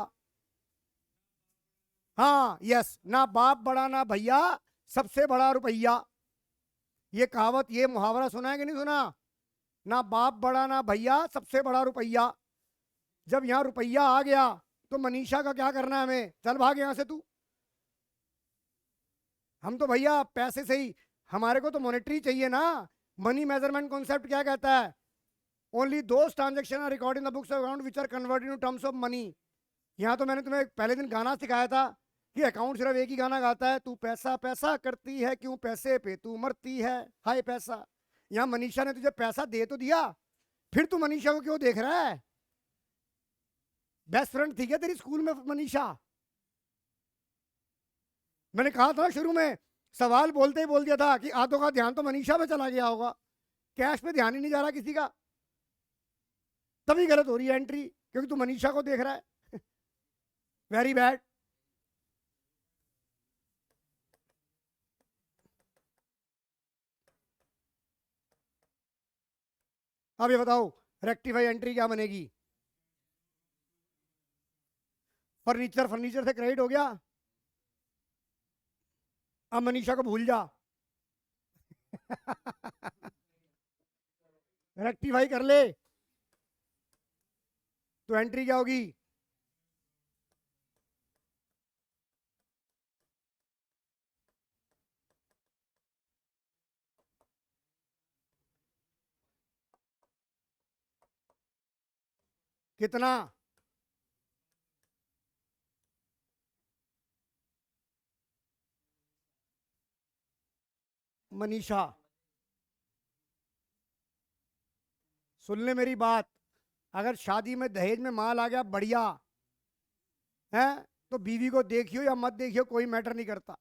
हाँ यस, ना बाप बड़ा ना भैया सबसे बड़ा रुपया। ये कहावत, ये मुहावरा सुना है कि नहीं सुना? ना बाप बड़ा ना भैया सबसे बड़ा रुपया। जब यहां रुपया आ गया तो मनीषा का क्या करना है हमें, चल भाग यहां से तू। हम तो भैया पैसे से ही, हमारे को तो मॉनेटरी चाहिए ना। मनी मेजरमेंट कॉन्सेप्ट क्या कहता है, only those transaction are record in the books of account which are converted into terms of money. यहाँ तो मैंने तुम्हें पहले दिन गाना सिखाया था कि अकाउंट सिर्फ एक ही गाना गाता है, तू पैसा पैसा करती है क्यों पैसे पे तू मरती है, हाय पैसा। यहाँ मनीषा ने तुझे पैसा दे तो दिया, फिर तू मनीषा को क्यों देख रहा है? बेस्ट फ्रेंड थी क्या तेरी स्कूल में मनीषा? मैंने कहा था शुरू में, सवाल बोलते ही बोल दिया था कि आधों का ध्यान तो मनीषा पे चला गया होगा, कैश पे ध्यान ही नहीं जा रहा किसी का। तभी गलत हो रही है एंट्री, क्योंकि तू मनीषा को देख रहा है। Very bad. अब ये बताओ रेक्टिफाई एंट्री क्या बनेगी? फर्नीचर, फर्नीचर से क्रेडिट हो गया, अब मनीषा को भूल जा। रेक्टिफाई कर ले तो एंट्री क्या होगी? कितना? मनीषा, सुन ले मेरी बात। अगर शादी में दहेज में माल आ गया बढ़िया है, तो बीवी को देखियो या मत देखियो, कोई मैटर नहीं करता।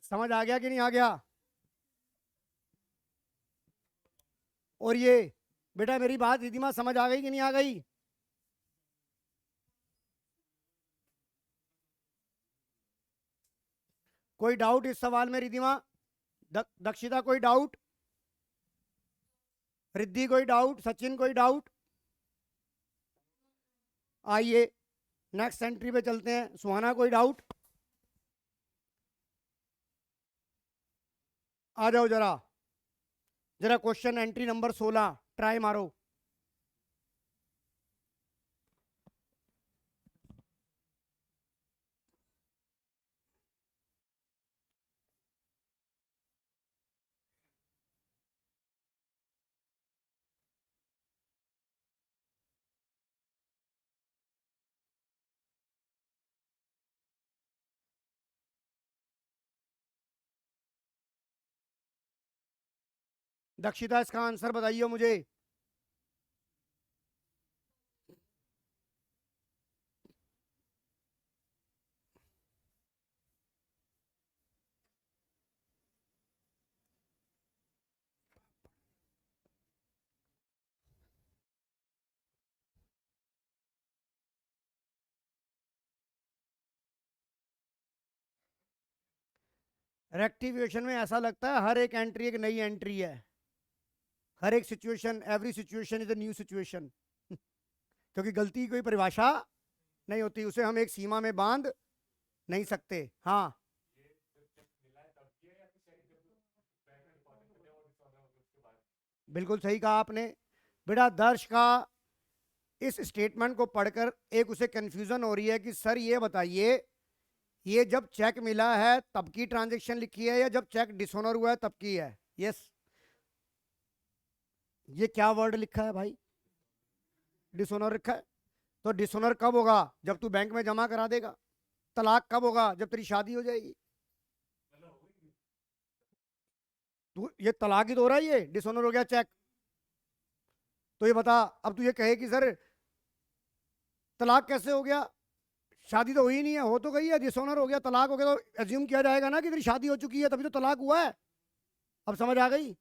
समझ आ गया कि नहीं आ गया? और ये बेटा मेरी बात रिधिमा समझ आ गई कि नहीं आ गई? कोई डाउट इस सवाल में रिधिमा? दक्षिता कोई डाउट? रिद्धि कोई डाउट? सचिन कोई डाउट? आइए नेक्स्ट एंट्री पे चलते हैं। सुहाना कोई डाउट? आ जाओ जरा, जरा क्वेश्चन एंट्री नंबर 16 ट्राई मारो। दक्षिता इसका आंसर बताइए मुझे। रेक्टिफिकेशन में ऐसा लगता है हर एक एंट्री एक नई एंट्री है। हर एक situation, every situation is a new situation. क्योंकि गलती की कोई परिभाषा नहीं होती, उसे हम एक सीमा में बांध नहीं सकते। हाँ, बिल्कुल सही कहा आपने। बेटा दर्श का इस स्टेटमेंट को पढ़कर एक उसे कंफ्यूजन हो रही है कि सर ये बताइए, ये जब चेक मिला है तब की ट्रांजैक्शन लिखी है या जब चेक डिसऑनर हुआ है तब की है? यस, ये क्या वर्ड लिखा है भाई? डिसऑनर लिखा है। तो डिसऑनर कब होगा? जब तू बैंक में जमा करा देगा। तलाक कब होगा? जब तेरी शादी हो जाएगी। तू ये तलाक ही तो हो रहा है, ये डिसऑनर हो गया चेक। तो ये बता, अब तू ये कहे कि सर तलाक कैसे हो गया? शादी तो हुई नहीं है, हो तो गई है, डिसऑनर हो गया, तलाक हो गया, तो एज्यूम किया जाएगा ना कि तेरी शादी हो चुकी है तभी तो तलाक हुआ है। अब समझ आ गई?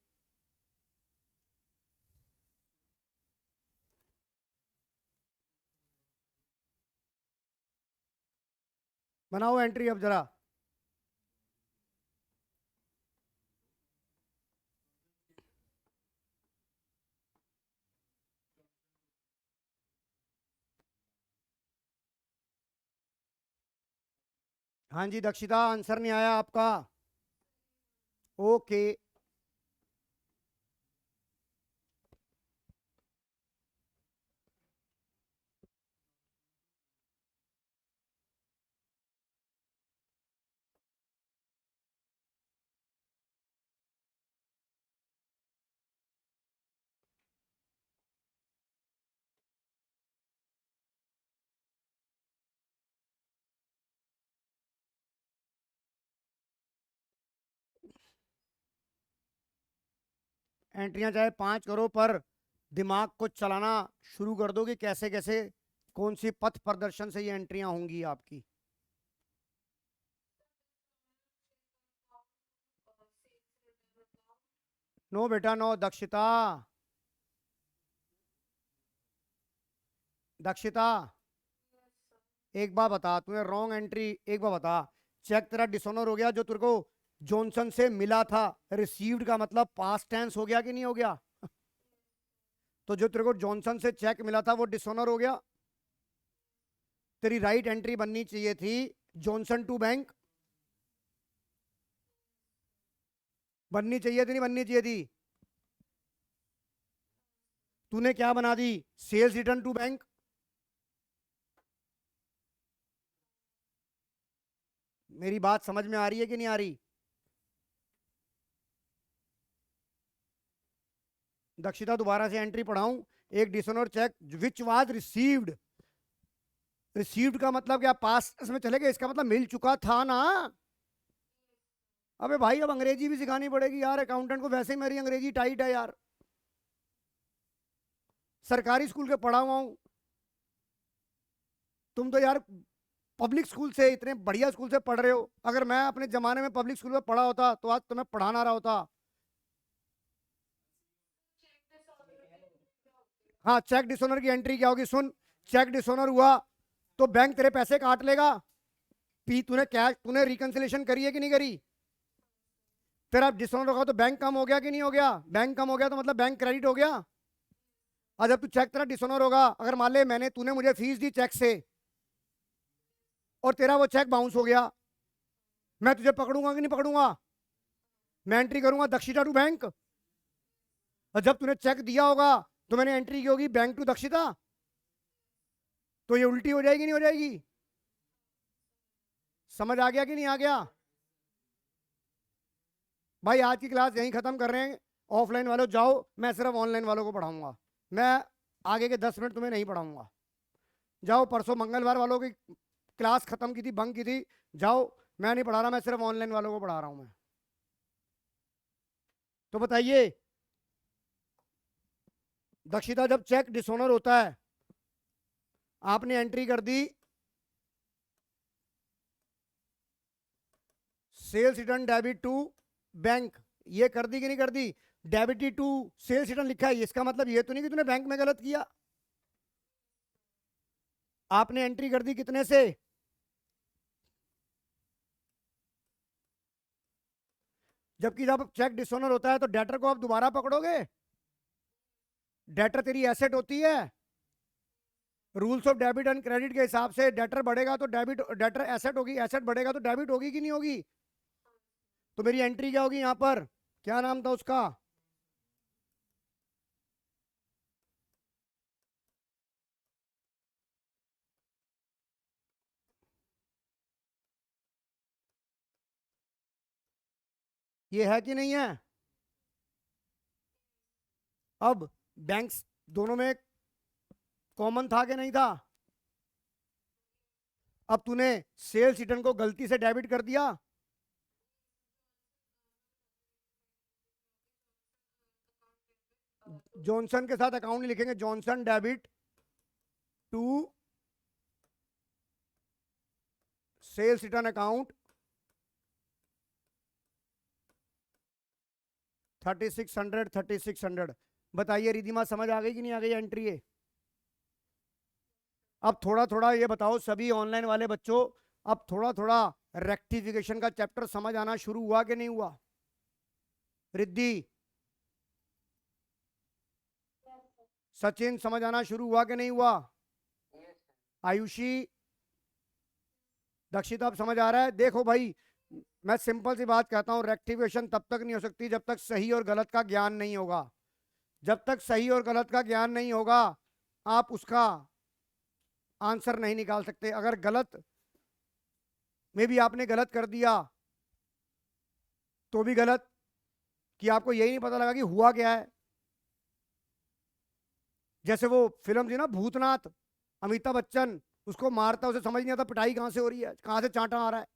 बनाओ एंट्री अब जरा। हाँ जी दक्षिता, आंसर नहीं आया आपका? ओके। एंट्रियां चाहे 5 करो, पर दिमाग को चलाना शुरू कर दो कि कैसे कैसे कौन सी पथ प्रदर्शन से ये एंट्रियां होंगी आपकी। नो बेटा नो। दक्षिता, दक्षिता एक बार बता, तूने रॉन्ग एंट्री एक बार बता। चेक तेरा डिसऑनर हो गया जो तेरे को जॉनसन से मिला था, रिसीव्ड का मतलब पास्ट टेंस हो गया कि नहीं हो गया? तो जो तेरे को जॉनसन से चेक मिला था वो डिसऑनर हो गया। तेरी राइट एंट्री बननी चाहिए थी जॉनसन टू बैंक। बननी चाहिए थी, नहीं बननी चाहिए थी? तूने क्या बना दी? Sales return to bank. मेरी बात समझ में आ रही है कि नहीं आ रही? दक्षिता दोबारा से एंट्री पढ़ाऊं? एक dishonour cheque which was received. Received का मतलब क्या? पास में चले गए, इसका मतलब मिल चुका था ना। अबे भाई अब अंग्रेजी भी सिखानी पड़ेगी यार, अकाउंटेंट को वैसे ही मेरी अंग्रेजी टाइट है यार, सरकारी स्कूल के पढ़ा हुआ हूं। तुम तो यार पब्लिक स्कूल से, इतने बढ़िया स्कूल से पढ़ रहे हो। अगर मैं अपने जमाने में पब्लिक स्कूल में पढ़ा होता तो आज तुम्हें पढ़ाना रहा होता। हाँ, चेक डिसऑनर की एंट्री क्या होगी? सुन, चेक डिसऑनर हुआ तो बैंक तेरे पैसे काट लेगा। पी तूने कैश, तूने रिकंसिलेशन करी है कि नहीं करी? तेरा डिसऑनर होगा तो बैंक कम हो गया कि नहीं हो गया? बैंक कम हो गया तो मतलब बैंक क्रेडिट हो गया। और जब तू चेक, तेरा डिसऑनर होगा, अगर मान ले तूने मुझे फीस दी चेक से और तेरा वो चेक बाउंस हो गया, मैं तुझे पकड़ूंगा कि नहीं पकड़ूंगा? मैं एंट्री करूंगा दक्षिता टू बैंक। और जब तूने चेक दिया होगा तो मैंने एंट्री की होगी बैंक टू दक्षिता। तो ये उल्टी हो जाएगी नहीं हो जाएगी? समझ आ गया कि नहीं आ गया? भाई आज की क्लास यहीं खत्म कर रहे हैं। ऑफलाइन वालों जाओ, मैं सिर्फ ऑनलाइन वालों को पढ़ाऊंगा। मैं आगे के 10 मिनट तुम्हें नहीं पढ़ाऊंगा। जाओ, परसों मंगलवार वालों की क्लास खत्म की थी, बंक की थी। जाओ, मैं नहीं पढ़ा रहा, मैं सिर्फ ऑनलाइन वालों को पढ़ा रहा हूं मैं। तो बताइए, दक्षिता जब चेक डिसऑनर होता है, आपने एंट्री कर दी sales return debit to bank, ये कर दी कि नहीं कर दी? डेबिट टू सेल्स रिटर्न लिखा है, इसका मतलब ये तो नहीं कि तूने बैंक में गलत किया। आपने एंट्री कर दी कितने से? जबकि जब चेक डिसऑनर होता है तो डेटर को आप दोबारा पकड़ोगे? डेटर तेरी एसेट होती है। Rules of debit and credit के हिसाब से डेटर बढ़ेगा तो डेबिट, डेटर एसेट होगी, एसेट बढ़ेगा तो डेबिट होगी कि नहीं होगी? तो मेरी एंट्री क्या होगी यहां पर? क्या नाम था उसका? ये है कि नहीं है? अब बैंक्स दोनों में कॉमन था कि नहीं था? अब तूने सेल्स रिटर्न को गलती से डेबिट कर दिया। जॉनसन के साथ अकाउंट नहीं लिखेंगे, Johnson debit to sales return account 3600। बताइए रिधिमा, समझ आ गई कि नहीं आ गई एंट्री है? अब थोड़ा थोड़ा ये बताओ सभी ऑनलाइन वाले बच्चों, अब थोड़ा थोड़ा रेक्टिफिकेशन का चैप्टर समझ आना शुरू हुआ कि नहीं हुआ? रिद्धि, सचिन, समझ आना शुरू हुआ कि नहीं हुआ? आयुषी, दक्षिता, अब समझ आ रहा है? देखो भाई, मैं सिंपल सी बात कहता हूं, रेक्टिफिकेशन तब तक नहीं हो सकती जब तक सही और गलत का ज्ञान नहीं होगा। जब तक सही और गलत का ज्ञान नहीं होगा, आप उसका आंसर नहीं निकाल सकते। अगर गलत में भी आपने गलत कर दिया तो भी गलत, कि आपको यही नहीं पता लगा कि हुआ क्या है। जैसे वो फिल्म थी ना भूतनाथ, अमिताभ बच्चन उसको मारता, उसे समझ नहीं आता पिटाई कहां से हो रही है, कहां से चांटा आ रहा है।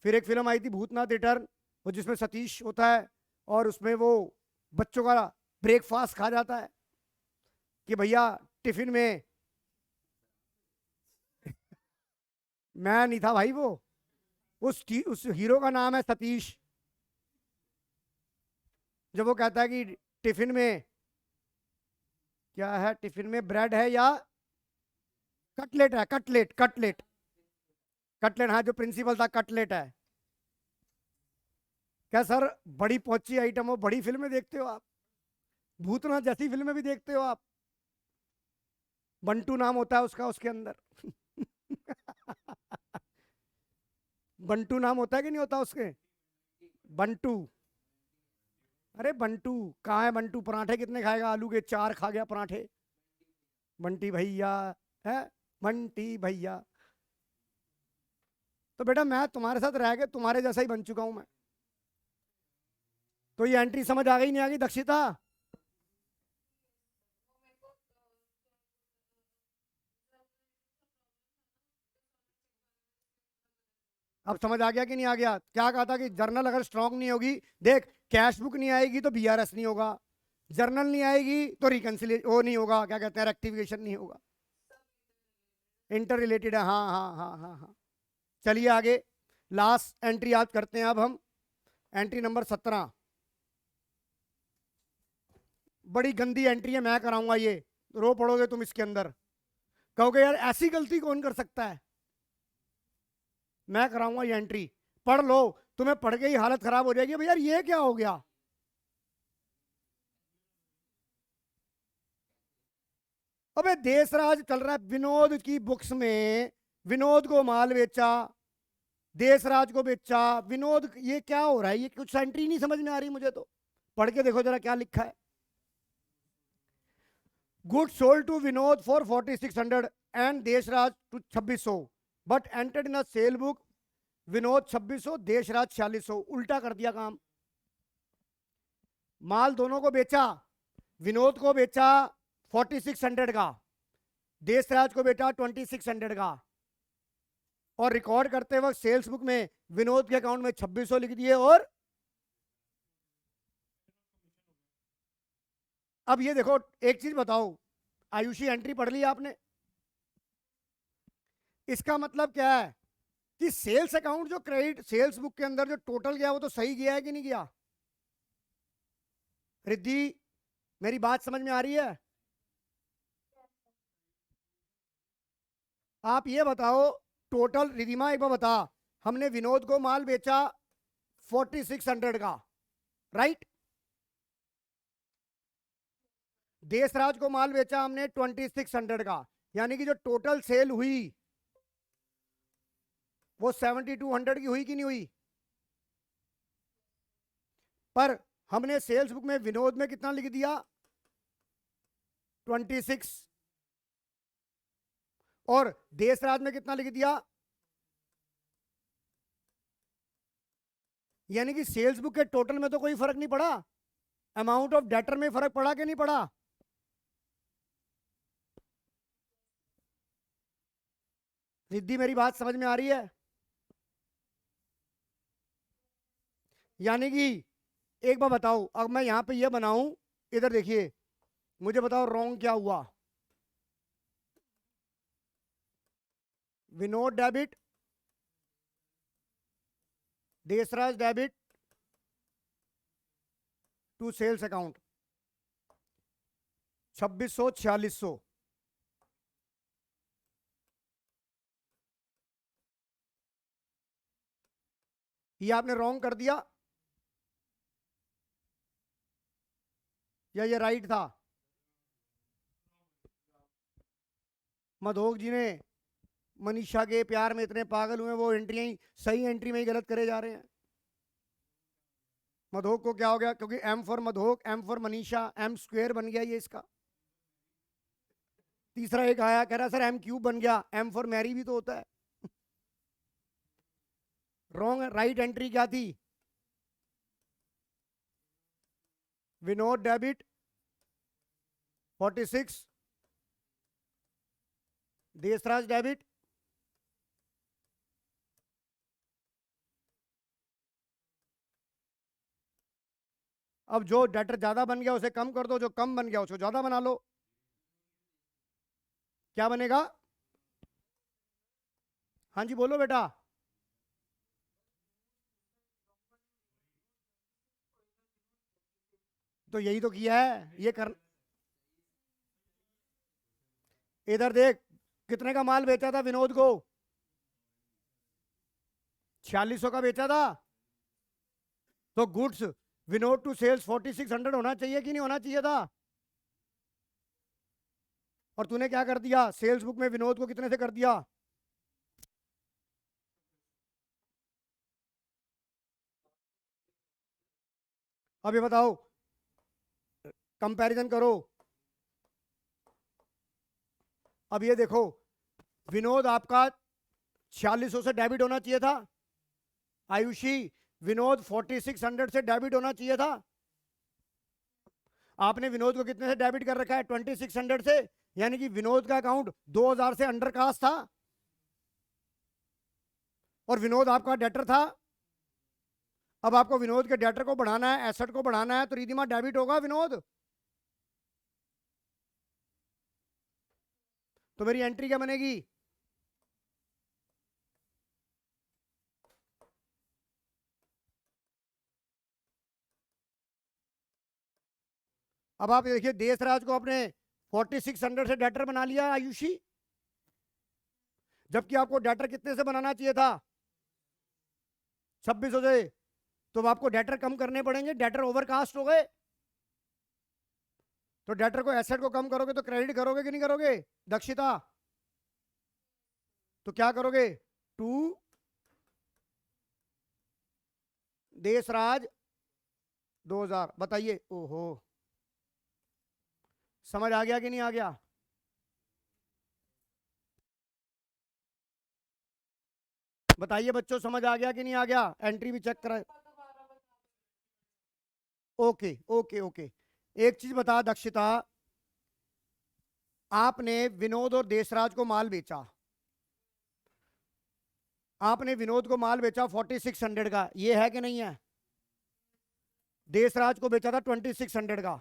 फिर एक फिल्म आई थी भूतनाथ रिटर्न, वो जिसमें सतीश होता है और उसमें वो बच्चों का ब्रेकफास्ट खा जाता है कि भैया टिफिन में। मैं नहीं था भाई वो, उस हीरो का नाम है सतीश। जब वो कहता है कि टिफिन में क्या है, टिफिन में ब्रेड है या कटलेट है, कटलेट कटलेट कटलेट, हाँ जो प्रिंसिपल था कटलेट है। क्या सर, बड़ी पहुंची आइटम हो, बड़ी फिल्में देखते हो आप? भूतनाथ जैसी फिल्में भी देखते हो आप? बंटू नाम होता है उसका उसके अंदर। बंटू नाम होता है कि नहीं होता उसके? बंटू। अरे बंटू कहाँ है? बंटू पराठे कितने खाएगा? आलू के 4 खा गया पराठे। बंटी भैया है, बंटी भैया। तो बेटा मैं तुम्हारे साथ रह के तुम्हारे जैसा ही बन चुका हूं मैं। तो ये एंट्री समझ आ गई नहीं आ गई दक्षिता? अब समझ आ गया कि नहीं आ गया? क्या कहा था कि जर्नल अगर स्ट्रांग नहीं होगी, देख कैश बुक नहीं आएगी तो बीआरएस नहीं होगा, जर्नल नहीं आएगी तो रिकंसिलिएशन वो नहीं होगा, क्या कहते हैं, रेक्टिफिकेशन नहीं होगा, इंटर रिलेटेड है। हाँ हाँ हाँ हाँ हाँ। चलिए आगे लास्ट एंट्री याद करते हैं अब हम, एंट्री नंबर 17। बड़ी गंदी एंट्री है, मैं कराऊंगा ये, रो पड़ोगे तुम इसके अंदर, कहोगे यार ऐसी गलती कौन कर सकता है। मैं कराऊंगा ये एंट्री, पढ़ लो, तुम्हें पढ़ के ही हालत खराब हो जाएगी, भैया ये क्या हो गया। अबे देशराज चल रहा है, विनोद की बुक्स में विनोद को माल बेचा, देशराज को बेचा, विनोद, ये क्या हो रहा है, ये कुछ एंट्री नहीं समझ में आ रही मुझे तो। पढ़ के देखो जरा क्या लिखा है। Good sold to Vinod for 4600 and Deshraj to 2600, but entered in sale book Vinod 2600, Deshraj 4600, उल्टा कर दिया काम। माल दोनों को बेचा, विनोद को बेचा 4600 का, देशराज को बेचा 2600 का, और रिकॉर्ड करते वक्त सेल्स बुक में विनोद के अकाउंट में 2600 लिख दिए। और अब ये देखो, एक चीज बताओ, आयुषी एंट्री पढ़ ली आपने, इसका मतलब क्या है कि सेल्स अकाउंट जो क्रेडिट सेल्स बुक के अंदर जो टोटल गया वो तो सही गया है कि नहीं गया। रिद्धि मेरी बात समझ में आ रही है? आप ये बताओ टोटल, रिधिमा एक बार बता, हमने विनोद को माल बेचा 4600 का, राइट, देशराज को माल बेचा हमने 2600 का, यानी कि जो टोटल सेल हुई वो 7200 की हुई कि नहीं हुई। पर हमने सेल्स बुक में विनोद में कितना लिख दिया, 26, और देशराज में कितना लिख दिया, यानी कि सेल्स बुक के टोटल में तो कोई फर्क नहीं पड़ा, अमाउंट ऑफ डेटर में फर्क पड़ा कि नहीं पड़ा। रिद्धि मेरी बात समझ में आ रही है? यानी कि एक बार बताओ, अब मैं यहां पे ये बनाऊं, इधर देखिए, मुझे बताओ रॉन्ग क्या हुआ। Vinod debit, Deshraj debit to sales account 2600 4600, ये आपने रॉन्ग कर दिया या ये राइट था? मधोक जी ने मनीषा के प्यार में इतने पागल हुए, वो एंट्री सही एंट्री में ही गलत करे जा रहे हैं। मधोक को क्या हो गया, क्योंकि M for Madhok, M for Manisha, M square बन गया ये इसका। तीसरा एक आया कह रहा सर एम क्यूब बन गया, एम फॉर मैरी भी तो होता है। रॉन्ग, राइट एंट्री क्या थी, विनोद डेबिट 46, देशराज डेबिट, अब जो डेटर ज्यादा बन गया उसे कम कर दो, जो कम बन गया उसको ज्यादा बना लो, क्या बनेगा। हाँ जी बोलो बेटा। तो यही तो किया है ये कर, इधर देख कितने का माल बेचा था विनोद को, 4600 का बेचा था, तो गुड्स विनोद टू सेल्स 4600 होना चाहिए कि नहीं होना चाहिए था। और तूने क्या कर दिया, सेल्स बुक में विनोद को कितने से कर दिया, अब ये बताओ, कंपैरिजन करो। अब ये देखो, विनोद आपका 4600 से डेबिट होना चाहिए था। आयुषी, विनोद 4600 से डेबिट होना चाहिए था। आपने विनोद को कितने से डेबिट कर रखा है? 2600 से, यानी कि विनोद का अकाउंट 2000 से अंडर कास्ट था और विनोद आपका डेटर था। अब आपको विनोद के डेटर को बढ़ाना है, एसेट को बढ़ाना है, तो रिधिमा डेबिट होगा विनोद। तो मेरी एंट्री क्या बनेगी? अब आप देखिए, देशराज को आपने 4600 से डेटर बना लिया आयुषी, जबकि आपको डेटर कितने से बनाना चाहिए था? 2600 से। तो आपको डेटर कम करने पड़ेंगे, डेटर ओवरकास्ट हो गए। तो डेटर को, एसेट को कम करोगे तो क्रेडिट करोगे कि नहीं करोगे दक्षिता? तो क्या करोगे? 2 देशराज 2000। बताइए, ओहो, समझ आ गया कि नहीं आ गया? बताइए बच्चों, समझ आ गया कि नहीं आ गया? एंट्री भी चेक करा। Okay okay okay. एक चीज बता दक्षिता, आपने विनोद और देशराज को माल बेचा। आपने विनोद को माल बेचा 4600 का, ये है कि नहीं है? देशराज को बेचा था 2600 का।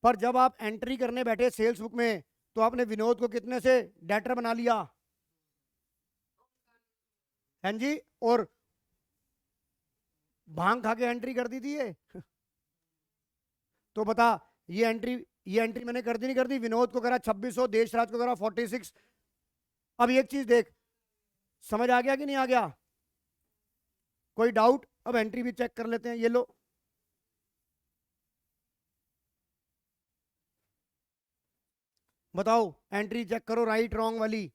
पर जब आप एंट्री करने बैठे सेल्स बुक में, तो आपने विनोद को कितने से डेटर बना लिया? हैं जी? और भांग खा के एंट्री कर दी थी ये। तो बता, ये एंट्री मैंने कर दी नहीं कर दी? विनोद को करा 2600, देशराज को करा 46। अब एक चीज देख, समझ आ गया कि नहीं आ गया? कोई डाउट? अब एंट्री भी चेक कर लेते हैं, ये लो। बताओ, एंट्री चेक करो, राइट रॉन्ग वाली।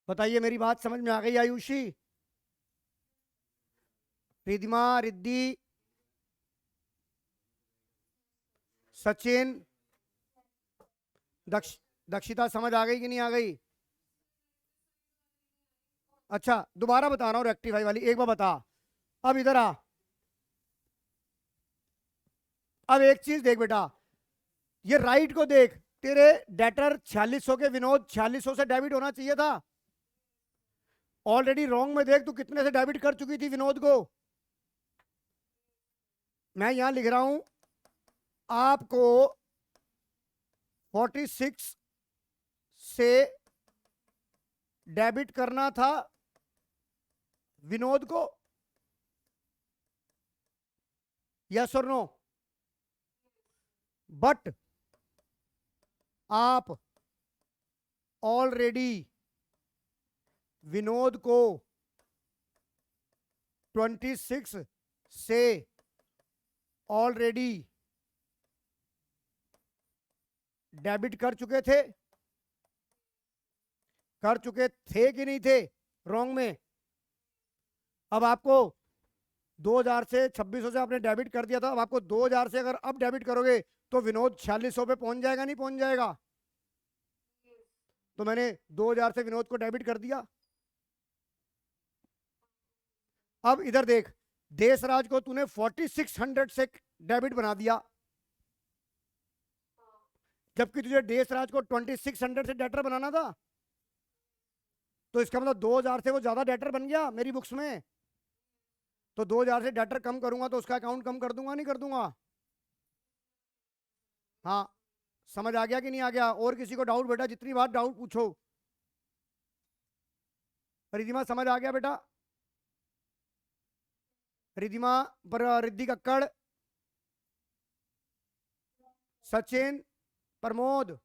बताइए, मेरी बात समझ में आ गई आयुषी? रिधिमा, रिद्धि, सचिन, दक्षिता, समझ आ गई कि नहीं आ गई? अच्छा, दोबारा बता रहा हूं, रेक्टिफाई वाली एक बार बता। अब इधर आ। अब एक चीज देख बेटा, ये राइट को देख, तेरे डेटर 4600 के, विनोद 4600 से डेबिट होना चाहिए था। ऑलरेडी रॉन्ग में देख, तू कितने से डेबिट कर चुकी थी विनोद को? मैं यहां लिख रहा हूं, आपको 46 से डेबिट करना था विनोद को। यस और नो? बट आप ऑलरेडी विनोद को 26 से ऑलरेडी डेबिट कर चुके थे। कर चुके थे कि नहीं थे रॉन्ग में? अब आपको 2000 से 2600 से आपने डेबिट कर दिया था, अब आपको 2000 से अगर अब डेबिट करोगे तो विनोद 4600 पे पहुंच जाएगा नहीं पहुंच जाएगा? तो मैंने 2000 से विनोद को डेबिट कर दिया। अब इधर देख, देशराज को तूने 4600 से डेबिट बना दिया, जबकि तुझे देशराज को 2600 से डेटर बनाना था। तो इसका मतलब 2000 से वो ज्यादा डेटर बन गया मेरी बुक्स में। तो 2000 से डेटर कम करूंगा तो उसका अकाउंट कम कर दूंगा नहीं कर दूंगा? हाँ, समझ आ गया कि नहीं आ गया? और किसी को डाउट बेटा? जितनी बार डाउट पूछो। रिधिमा, समझ आ गया बेटा? रिधिमा, पर रिद्धि कक्कड़, सचिन, प्रमोद।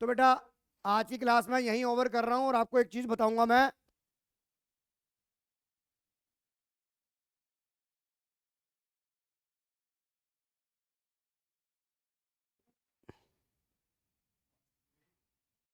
तो बेटा आज की क्लास में यहीं ओवर कर रहा हूं, और आपको एक चीज बताऊंगा मैं,